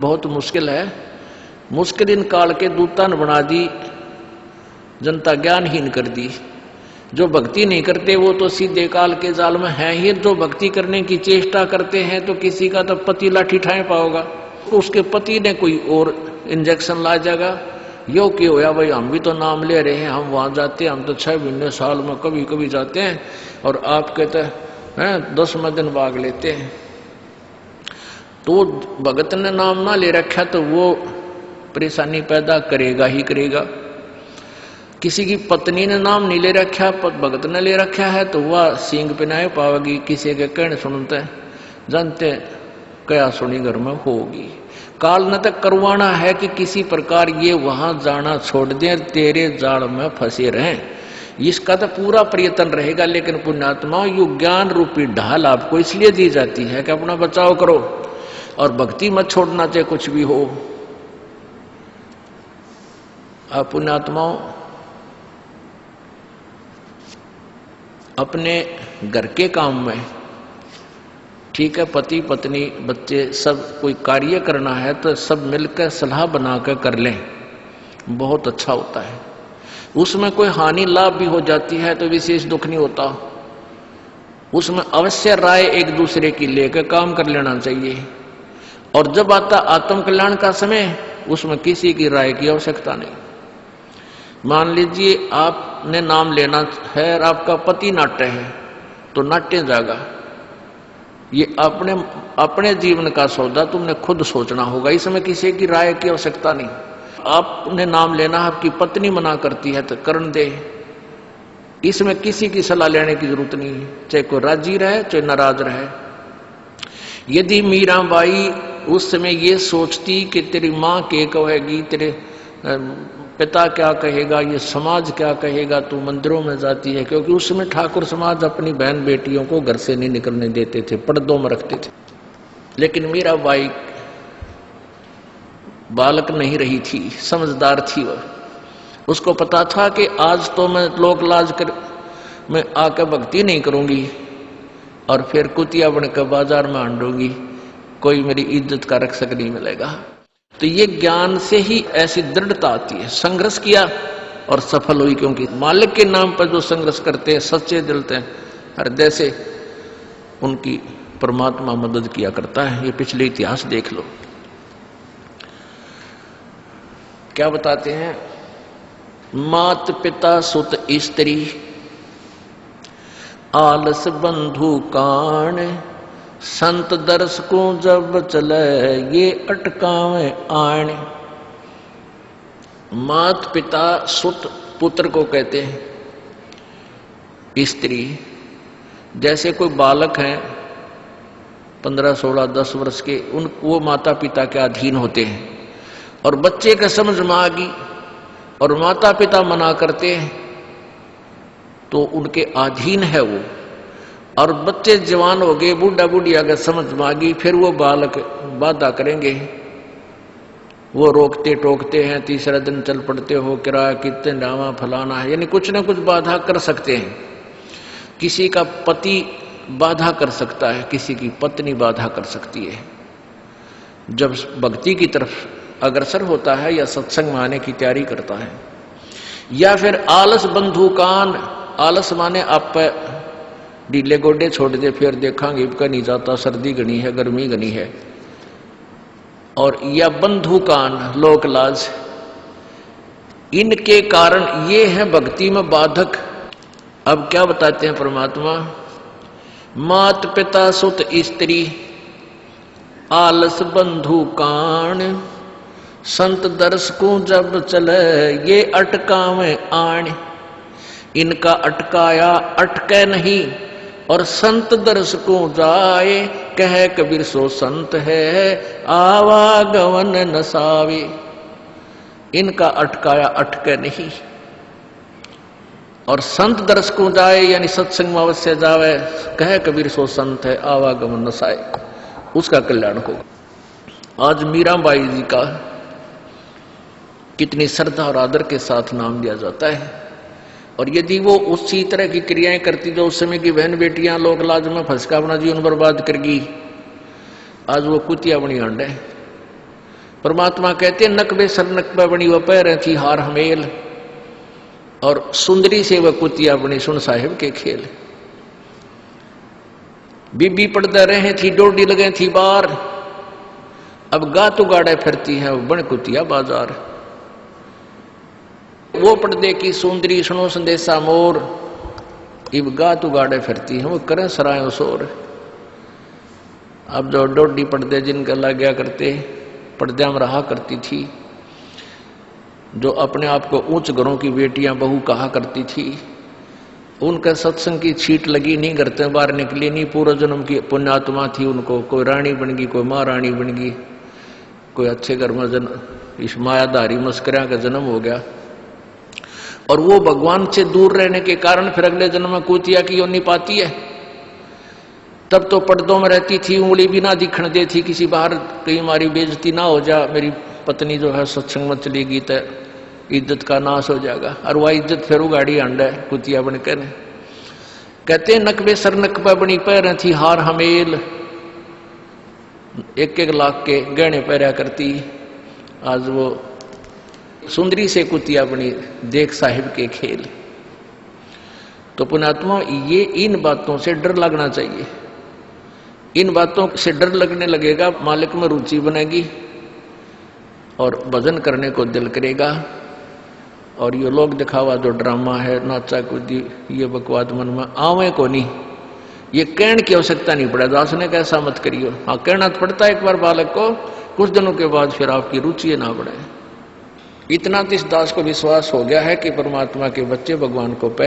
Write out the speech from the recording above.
बहुत मुश्किल है। मुश्किल इन काल के दूता ने बना दी, जनता ज्ञानहीन कर दी। जो भक्ति नहीं करते वो तो सीधे काल के जाल में है ही। जो भक्ति करने की चेष्टा करते हैं तो किसी का तो पति लाठी ठाए पाओगा, उसके पति ने कोई और इंजेक्शन ला जाएगा। यो क्यों होया भाई, हम भी तो नाम ले रहे हैं, हम वहां जाते हैं, हम तो 6 महीने साल में कभी कभी जाते हैं, और आप कहते हैं 10वें दिन भाग लेते हैं। तो भगत ने नाम ना ले रखा तो वो परेशानी पैदा करेगा ही करेगा। किसी की पत्नी ने नाम नहीं ले रखा, भगत ने ले रखा है, तो वह सींग पिनाए पावेगी। किसी के कहने सुनते जानते क्या सुनी घर में होगी। काल ने तक करवाना है कि किसी प्रकार ये वहां जाना छोड़ दें, तेरे जाल में फंसे रहें। इसका तो पूरा प्रयत्न रहेगा। लेकिन पुण्यात्मा यु ज्ञान रूपी ढाल आपको इसलिए दी जाती है कि अपना बचाव करो और भक्ति मत छोड़ना, चाहे कुछ भी हो। आप पुण्यात्माओं अपने घर के काम में, ठीक है, पति पत्नी बच्चे सब कोई कार्य करना है तो सब मिलकर सलाह बनाकर कर लें, बहुत अच्छा होता है। उसमें कोई हानि लाभ भी हो जाती है तो विशेष दुख नहीं होता। उसमें अवश्य राय एक दूसरे की लेकर काम कर लेना चाहिए। और जब आता आत्म कल्याण का समय, उसमें किसी की राय की आवश्यकता नहीं। मान लीजिए आपने नाम लेना है और आपका पति नाट्य है, तो नाट्य जाएगा। ये अपने जीवन का सौदा तुमने खुद सोचना होगा, इसमें किसी की राय की आवश्यकता नहीं। आपने नाम लेना, आपकी पत्नी मना करती है तो करन दे, इसमें किसी की सलाह लेने की जरूरत नहीं है, चाहे कोई राजी रहे चाहे नाराज रहे। यदि मीराबाई उस समय ये सोचती कि तेरी माँ क्या कहेगी, तेरे पिता क्या कहेगा, ये समाज क्या कहेगा, तू मंदिरों में जाती है, क्योंकि उस समय ठाकुर समाज अपनी बहन बेटियों को घर से नहीं निकलने देते थे, पर्दों में रखते थे। लेकिन मीराबाई बालक नहीं रही थी, समझदार थी। वह उसको पता था कि आज तो मैं लोक लाज कर मैं आकर भक्ति नहीं करूंगी और फिर कुतिया बनकर बाजार में आंडूंगी, कोई मेरी इज्जत का रक्षक नहीं मिलेगा। तो ये ज्ञान से ही ऐसी दृढ़ता आती है। संघर्ष किया और सफल हुई, क्योंकि मालिक के नाम पर जो संघर्ष करते हैं सच्चे दिल से, हृदय से, उनकी परमात्मा मदद किया करता है। ये पिछले इतिहास देख लो, क्या बताते हैं। मात पिता सुत स्त्री आलस बंधु कान, संत दर्श को जब चले ये अटकावे आण। मात पिता सुत पुत्र को कहते हैं। स्त्री जैसे कोई बालक हैं 15, 16, 10 वर्ष के, वो माता पिता के अधीन होते हैं। और बच्चे का समझ में आ गई और माता पिता मना करते हैं तो उनके अधीन है वो। और बच्चे जवान हो गए, बूढ़ा बूढ़ी अगर समझ में आ गई, फिर वो बालक बाधा करेंगे, वो रोकते टोकते हैं। तीसरा दिन चल पड़ते हो, किराया कितने डावा फलाना है, यानी कुछ ना कुछ बाधा कर सकते हैं। किसी का पति बाधा कर सकता है, किसी की पत्नी बाधा कर सकती है। जब भक्ति की तरफ अग्रसर होता है या सत्संग में आने की तैयारी करता है। या फिर आलस बंधु कान, आलस माने आप ढीले गोडे छोड़ दे, फिर देखांगे इबका नहीं जाता, सर्दी घनी है, गर्मी घनी है। और या बंधु कान, लोक लाज, इनके कारण ये है भक्ति में बाधक। अब क्या बताते हैं परमात्मा। मात पिता सुत स्त्री आलस बंधु कान, संत दर्श को जब चले ये अटकावे आण। इनका अटकाया अटके नहीं, और संत दर्श को जाए, कह कबीर सो संत है आवागमन नसावे। इनका अटकाया अटके नहीं, और संत दर्श को जाए यानी सत्संग में अवश्य जावे, कह कबीर सो संत है आवागमन नसाए, उसका कल्याण होगा। आज मीराबाई जी का कितनी श्रद्धा और आदर के साथ नाम दिया जाता है। और यदि वो उसी तरह की क्रियाएं करती जो उस समय की बहन बेटियां लोक लाज में फंस का अपना जीवन बर्बाद करगी, आज वो कुतिया बनी आंडे। परमात्मा कहते नकबे सर नकबे बनी वह पैर थी हार हमेल, और सुंदरी से वह कुतिया बनी सुन साहिब के खेल। बीबी पड़दा रहे थी डोडी लगे थी बार, अब गातु गाड़े फिरती है वो बन कुतिया बाजार। वो पर्दे की सुंदरी सुनो संदेशा मोर, इब गातु गाड़े फिरती है वो करें सरायों शोर। अब जो डोडी पर्दे जिनका लग गया करते पर्दे में रहा करती थी, जो अपने आप को उच्च घरों की बेटियां बहू कहा करती थी, उनका सत्संग की छीट लगी नहीं, घर से बाहर निकली नहीं, पूर्व जन्म की पुण्यात्मा थी, उनको कोई रानी बन गई, कोई महारानी बन गई, कोई अच्छे घर में इस मायाधारी मस्करिया का जन्म हो गया। और वो भगवान से दूर रहने के कारण फिर अगले जन्म में कुतिया की योनि पाती है। तब तो पर्दों में रहती थी, उंगली भी ना दिखने देती, किसी बाहर कहीं हमारी बेइज्जती ना हो जा, मेरी पत्नी जो है सत्संग में चलेगी तो इज्जत का नाश हो जाएगा, और वह इज्जत फिर उगाड़ी अंडा है कुतिया बनकर। कहते नकबे सर नकबे बनी पैर थी हार हमेल, 1-1 लाख के गहने पहरा करती, आज वो सुंदरी से कुतिया बनी देख साहिब के खेल। तो पुण्यात्मा ये इन बातों से डर लगना चाहिए, इन बातों से डर लगने लगेगा, मालिक में रुचि बनेगी और भजन करने को दिल करेगा। और ये लोग दिखावा जो ड्रामा है, नाचा कूदी, ये बकवाद मन में आवे को नहीं, ये कहने की आवश्यकता नहीं पड़ा। दास ने कैसा मत करियो, हाँ कहना तो पड़ता है एक बार बालक को, कुछ दिनों के बाद फिर आपकी रुचि ना बढ़े। इतना तो इस दास को विश्वास हो गया है कि परमात्मा के बच्चे भगवान को